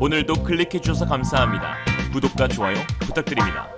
오늘도 클릭해주셔서 감사합니다. 구독과 좋아요 부탁드립니다.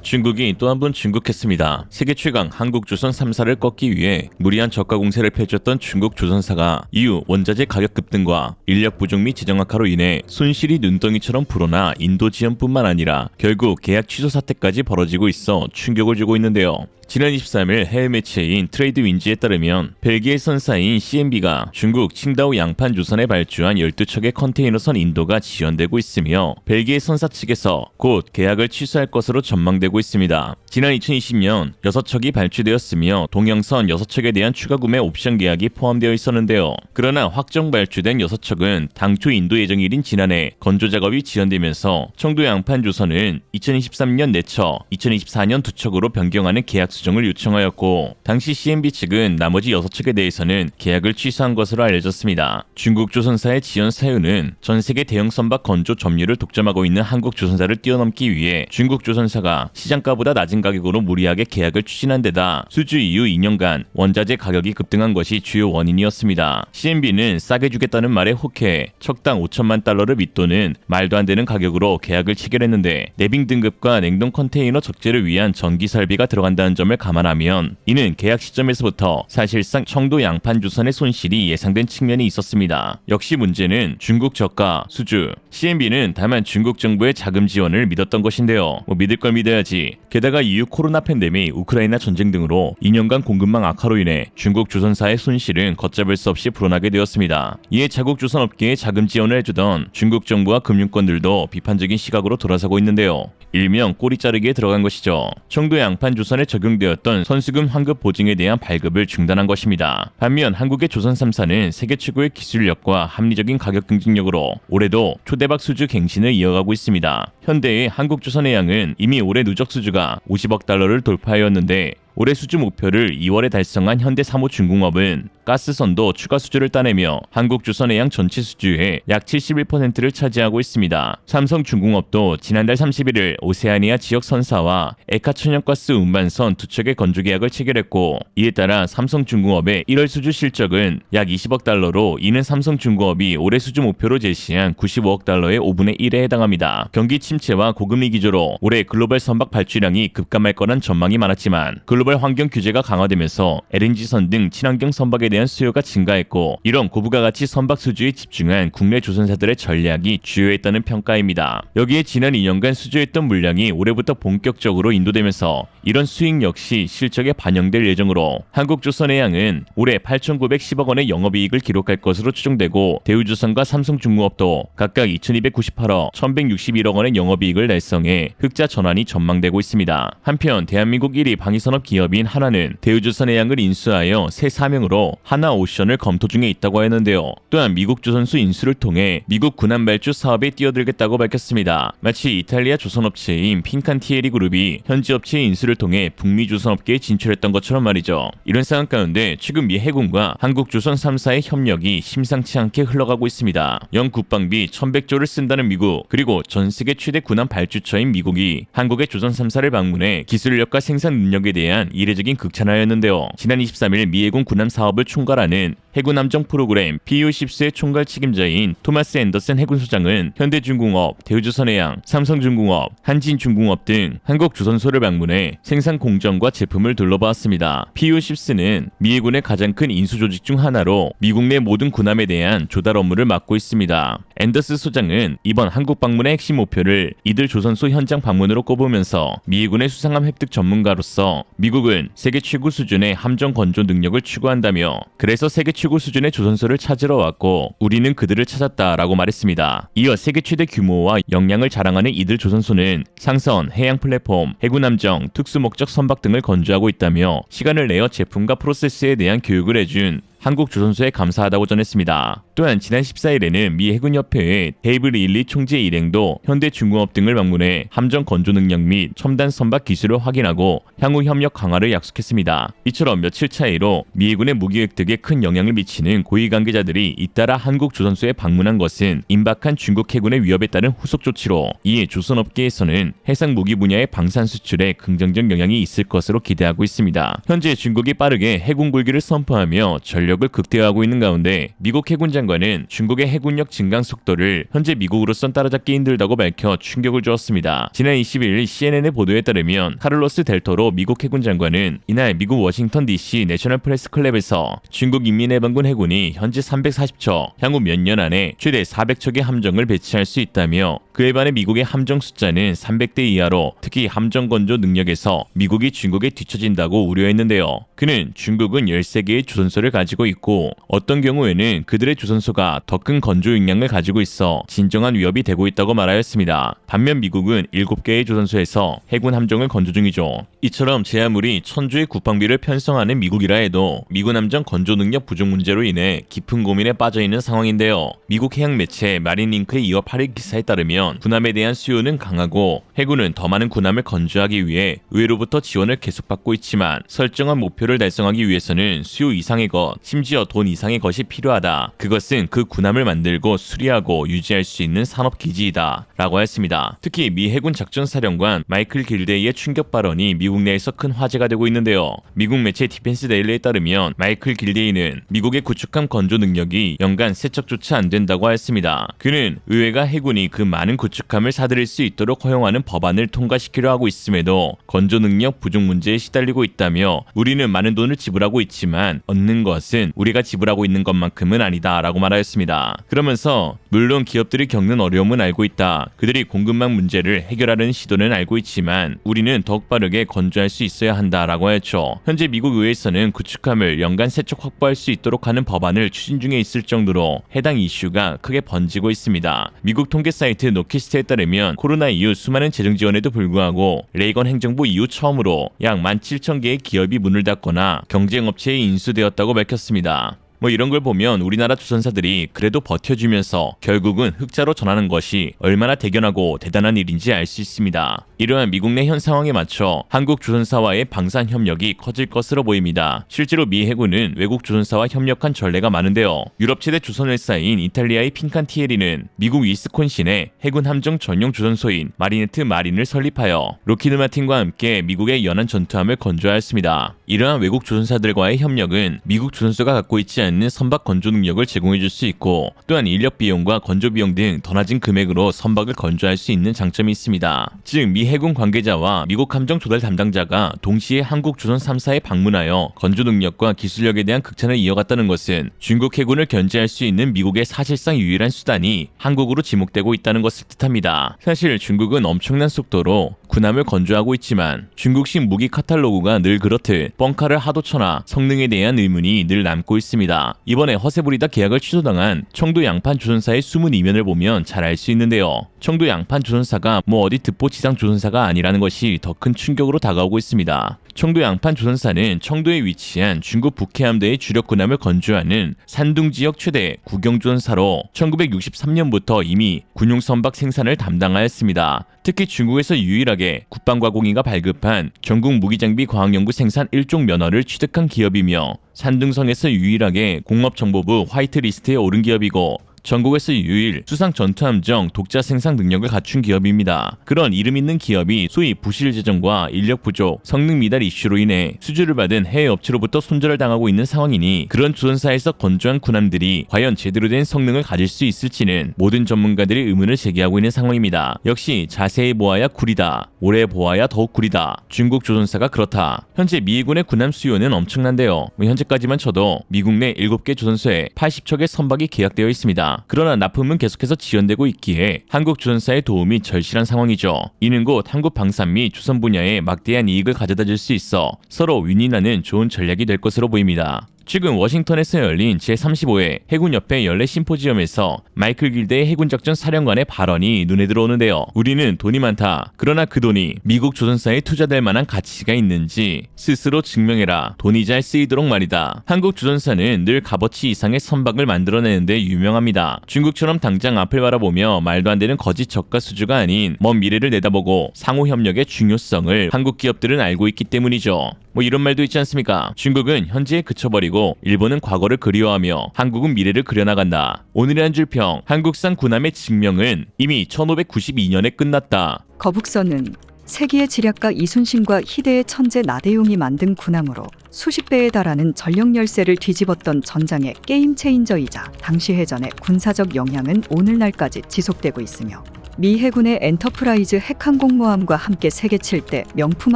중국이 또 한 번 중국했습니다. 세계 최강 한국조선 3사를 꺾기 위해 무리한 저가 공세를 펼쳤던 중국 조선사가 이후 원자재 가격 급등과 인력 부족 및 재정 악화로 인해 손실이 눈덩이처럼 불어나 인도 지연뿐만 아니라 결국 계약 취소 사태까지 벌어지고 있어 충격을 주고 있는데요. 지난 23일 해외 매체인 트레이드윈즈에 따르면 벨기에 선사인 CMB가 중국 칭다오 양판조선에 발주한 12척의 컨테이너선 인도가 지연되고 있으며 벨기에 선사 측에서 곧 계약을 취소할 것으로 전망되고 있습니다. 지난 2020년 6척이 발주되었으며 동영선 6척에 대한 추가 구매 옵션 계약이 포함되어 있었는데요. 그러나 확정 발주된 6척은 당초 인도 예정일인 지난해 건조 작업이 지연되면서 청도 양판조선은 2023년 4척, 2024년 2척으로 변경하는 계약 수정을 요청하였고 당시 CMB 측은 나머지 6척에 대해서는 계약을 취소한 것으로 알려졌습니다. 중국 조선사의 지연 사유는 전 세계 대형 선박 건조 점유율을 독점하고 있는 한국 조선사를 뛰어넘기 위해 중국 조선사가 시장가보다 낮은 가격으로 무리하게 계약을 추진한 데다 수주 이후 2년간 원자재 가격이 급등한 것이 주요 원인이었습니다. CMB는 싸게 주겠다는 말에 혹해 척당 5천만 달러를 밑도는 말도 안 되는 가격으로 계약을 체결했는데 내빙 등급과 냉동 컨테이너 적재를 위한 전기 설비가 들어간다는 점을 감안하면 이는 계약 시점에서부터 사실상 청도 양판조선의 손실이 예상된 측면이 있었습니다. 역시 문제는 중국 저가, 수주, CMB는 다만 중국 정부의 자금 지원을 믿었던 것인데요. 믿을 걸 믿어야지. 게다가 이후 코로나 팬데믹, 우크라이나 전쟁 등으로 2년간 공급망 악화로 인해 중국 조선사의 손실은 걷잡을 수 없이 불어나게 되었습니다. 이에 자국 조선업계에 자금 지원을 해주던 중국 정부와 금융권들도 비판적인 시각으로 돌아서고 있는데요. 일명 꼬리 자르기에 들어간 것이죠. 청도 양판조선에 적용되었던 선수금 환급 보증에 대한 발급을 중단한 것입니다. 반면 한국의 조선 3사는 세계 최고의 기술력과 합리적인 가격 경쟁력으로 올해도 초대박 수주 갱신을 이어가고 있습니다. 현대의 한국조선해양은 이미 올해 누적 수주가 50억 달러를 돌파하였는데 올해 수주 목표를 2월에 달성한 현대사무중공업은 가스선도 추가 수주를 따내며 한국조선해양 전체 수주의 약 71%를 차지하고 있습니다. 삼성중공업도 지난달 31일 오세아니아 지역 선사와 에카 천연가스 운반선 2척의 건조 계약을 체결했고 이에 따라 삼성중공업의 1월 수주 실적은 약 20억 달러로 이는 삼성중공업이 올해 수주 목표로 제시한 95억 달러의 5분의 1에 해당합니다. 경기 침체와 고금리 기조로 올해 글로벌 선박 발주량이 급감할 거란 전망이 많았지만 글로벌 환경 규제가 강화되면서 LNG선 등 친환경 선박에 대한 수요가 증가했고 이런 고부가 가치 선박 수주에 집중한 국내 조선사들의 전략이 주요했다는 평가입니다. 여기에 지난 2년간 수주했던 물량이 올해부터 본격적으로 인도되면서 이런 수익 역시 실적에 반영될 예정으로 한국조선해양은 올해 8,910억 원의 영업이익을 기록할 것으로 추정되고 대우조선과 삼성중공업도 각각 2,298억, 1,161억 원의 영업이익을 달성해 흑자 전환이 전망되고 있습니다. 한편 대한민국 1위 방위산업 기업인 하나는 대우조선해양을 인수하여 새 사명으로 하나오션을 검토 중에 있다고 하였는데요. 또한 미국 조선수 인수를 통해 미국 군함 발주 사업에 뛰어들겠다고 밝혔습니다. 마치 이탈리아 조선업체인 핀칸티에리 그룹이 현지 업체의 인수를 통해 북미 조선업계에 진출했던 것처럼 말이죠. 이런 상황 가운데 최근 미 해군과 한국조선 3사의 협력이 심상치 않게 흘러가고 있습니다. 연 국방비 1,100조를 쓴다는 미국 그리고 전 세계 최대 군함 발주처인 미국이 한국의 조선 3사를 방문해 기술력과 생산 능력에 대한 이례적인 극찬하였는데요. 지난 23일 미 해군 군함 사업을 총괄하는 해군 함정 프로그램 PU-10의 총괄 책임자인 토마스 앤더슨 해군소장은 현대중공업, 대우조선해양, 삼성중공업, 한진중공업 등 한국 조선소를 방문해 생산 공정과 제품을 둘러보았습니다. PU-10는 미 해군의 가장 큰 인수 조직 중 하나로 미국 내 모든 군함에 대한 조달 업무를 맡고 있습니다. 앤더스 소장은 이번 한국 방문의 핵심 목표를 이들 조선소 현장 방문으로 꼽으면서 미 해군의 수상함 획득 전문가로서 미국은 세계 최고 수준의 함정 건조 능력을 추구한다며 그래서 세계 최고 수준의 조선소를 찾으러 왔고 우리는 그들을 찾았다라고 말했습니다. 이어 세계 최대 규모와 역량을 자랑하는 이들 조선소는 상선, 해양 플랫폼, 해군 함정, 특수목적 선박 등을 건조하고 있다며 시간을 내어 제품과 프로세스에 대한 교육을 해준 한국 조선소에 감사하다고 전했습니다. 또한 지난 14일에는 미 해군협회의 데이브 리일리 총재 일행도 현대중공업 등을 방문해 함정 건조 능력 및 첨단 선박 기술을 확인하고 향후 협력 강화를 약속했습니다. 이처럼 며칠 차이로 미 해군의 무기 획득에 큰 영향을 미치는 고위 관계자들이 잇따라 한국 조선소에 방문한 것은 임박한 중국 해군의 위협에 따른 후속 조치로 이에 조선업계에서는 해상 무기 분야의 방산 수출에 긍정적 영향이 있을 것으로 기대하고 있습니다. 현재 중국이 빠르게 해군 굴기를 선포하며 전력을 극대화하고 있는 가운데 미국 해군 장관 장관은 중국의 해군력 증강 속도를 현재 미국으로선 따라잡기 힘들다고 밝혀 충격을 주었습니다. 지난 21일 CNN의 보도에 따르면 카를로스 델토로 미국 해군 장관은 이날 미국 워싱턴 DC 내셔널 프레스 클럽에서 중국 인민해방군 해군이 현재 340척, 향후 몇 년 안에 최대 400척의 함정을 배치할 수 있다며 그에 반해 미국의 함정 숫자는 300대 이하로 특히 함정 건조 능력에서 미국이 중국에 뒤처진다고 우려했는데요. 그는 중국은 13개의 조선소를 가지고 있고 어떤 경우에는 그들의 조선소가 더 큰 건조 역량을 가지고 있어 진정한 위협이 되고 있다고 말하였습니다. 반면 미국은 7개의 조선소에서 해군 함정을 건조 중이죠. 이처럼 제 아무리 천조의 국방비를 편성하는 미국이라 해도 미군 함정 건조 능력 부족 문제로 인해 깊은 고민에 빠져있는 상황인데요. 미국 해양 매체 마린링크의 2월 8일 기사에 따르면 군함에 대한 수요는 강하고 해군은 더 많은 군함을 건조하기 위해 의회로부터 지원을 계속받고 있지만 설정한 목표를 달성하기 위해서는 수요 이상의 것, 심지어 돈 이상의 것이 필요하다. 그것은 그 군함을 만들고 수리하고 유지할 수 있는 산업기지이다 라고 했습니다. 특히 미 해군 작전사령관 마이클 길데이의 충격 발언이 미국 내에서 큰 화제가 되고 있는데요. 미국 매체 디펜스 데일리에 따르면 마이클 길데이는 미국의 구축함 건조 능력이 연간 3척조차 안 된다고 했습니다. 그는 의회가 해군이 그 많은 구축함을 사들일 수 있도록 허용하는 법안을 통과시키려 하고 있음에도 건조 능력 부족 문제에 시달리고 있다며 우리는 많은 돈을 지불하고 있지만 얻는 것은 우리가 지불하고 있는 것만큼은 아니다 라고 말하였습니다. 그러면서 물론 기업들이 겪는 어려움은 알고 있다. 그들이 공급망 문제를 해결하려는 시도는 알고 있지만 우리는 더욱 빠르게 건조할 수 있어야 한다라고 했죠. 현재 미국 의회에서는 구축함을 연간 3척 확보할 수 있도록 하는 법안을 추진 중에 있을 정도로 해당 이슈가 크게 번지고 있습니다. 미국 통계 사이트 노키스트에 따르면 코로나 이후 수많은 재정 지원에도 불구하고 레이건 행정부 이후 처음으로 약 17,000개의 기업이 문을 닫거나 경쟁업체에 인수되었다고 밝혔습니다. 이런 걸 보면 우리나라 조선사들이 그래도 버텨주면서 결국은 흑자로 전하는 것이 얼마나 대견하고 대단한 일인지 알 수 있습니다. 이러한 미국 내 현 상황에 맞춰 한국 조선사와의 방산 협력이 커질 것으로 보입니다. 실제로 미 해군은 외국 조선사와 협력한 전례가 많은데요. 유럽 최대 조선회사인 이탈리아의 핀칸티에리는 미국 위스콘신에 해군 함정 전용 조선소인 마리네트 마린을 설립하여 로키드 마틴과 함께 미국의 연안 전투함을 건조하였습니다. 이러한 외국 조선사들과의 협력은 미국 조선소가 갖고 있지 않는 선박 건조 능력을 제공해줄 수 있고 또한 인력 비용과 건조 비용 등 더 낮은 금액으로 선박을 건조할 수 있는 장점이 있습니다. 즉 미 해군 관계자와 미국 함정 조달 담당자가 동시에 한국 조선 3사에 방문하여 건조 능력과 기술력에 대한 극찬을 이어갔다는 것은 중국 해군을 견제할 수 있는 미국의 사실상 유일한 수단이 한국으로 지목되고 있다는 것을 뜻합니다. 사실 중국은 엄청난 속도로 군함을 건조하고 있지만 중국식 무기 카탈로그가 늘 그렇듯 뻥카를 하도 쳐나 성능에 대한 의문이 늘 남고 있습니다. 이번에 허세부리다 계약을 취소당한 청도 양판 조선사의 숨은 이면을 보면 잘 알 수 있는데요. 청도 양판 조선사가 어디 듣보 지상 조선사가 아니라는 것이 더 큰 충격으로 다가오고 있습니다. 청도 양판 조선사는 청도에 위치한 중국 북해함대의 주력 군함을 건조하는 산둥 지역 최대 국영조선사로 1963년부터 이미 군용 선박 생산을 담당하였습니다. 특히 중국에서 유일하게 국방과공위가 발급한 전국 무기장비 과학연구 생산 1종 면허를 취득한 기업이며 산둥성에서 유일하게 공업정보부 화이트리스트에 오른 기업이고 전국에서 유일 수상 전투함정 독자 생산 능력을 갖춘 기업입니다. 그런 이름 있는 기업이 소위 부실 재정과 인력 부족, 성능 미달 이슈로 인해 수주를 받은 해외 업체로부터 손절을 당하고 있는 상황이니 그런 조선사에서 건조한 군함들이 과연 제대로 된 성능을 가질 수 있을지는 모든 전문가들이 의문을 제기하고 있는 상황입니다. 역시 자세히 보아야 구리다, 오래 보아야 더욱 구리다. 중국 조선사가 그렇다. 현재 미군의 군함 수요는 엄청난데요. 현재까지만 쳐도 미국 내 7개 조선소에 80척의 선박이 계약되어 있습니다. 그러나 납품은 계속해서 지연되고 있기에 한국 조선사의 도움이 절실한 상황이죠. 이는 곧 한국 방산 및 조선 분야에 막대한 이익을 가져다 줄 수 있어 서로 윈윈하는 좋은 전략이 될 것으로 보입니다. 최근 워싱턴에서 열린 제35회 해군협회 연례 심포지엄에서 마이클 길데이 해군작전 사령관의 발언이 눈에 들어오는데요. 우리는 돈이 많다. 그러나 그 돈이 미국 조선사에 투자될 만한 가치가 있는지 스스로 증명해라. 돈이 잘 쓰이도록 말이다. 한국 조선사는 늘 값어치 이상의 선박을 만들어내는 데 유명합니다. 중국처럼 당장 앞을 바라보며 말도 안 되는 거짓 저가 수주가 아닌 먼 미래를 내다보고 상호협력의 중요성을 한국 기업들은 알고 있기 때문이죠. 이런 말도 있지 않습니까? 중국은 현재에 그쳐버리고 일본은 과거를 그리워하며 한국은 미래를 그려나간다. 오늘의 한 줄 평, 한국산 군함의 증명은 이미 1592년에 끝났다. 거북선은 세기의 지략가 이순신과 희대의 천재 나대용이 만든 군함으로 수십 배에 달하는 전력 열세를 뒤집었던 전장의 게임 체인저이자 당시 해전의 군사적 영향은 오늘날까지 지속되고 있으며 미 해군의 엔터프라이즈 핵항공모함과 함께 세계 7대 명품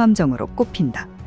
함정으로 꼽힌다.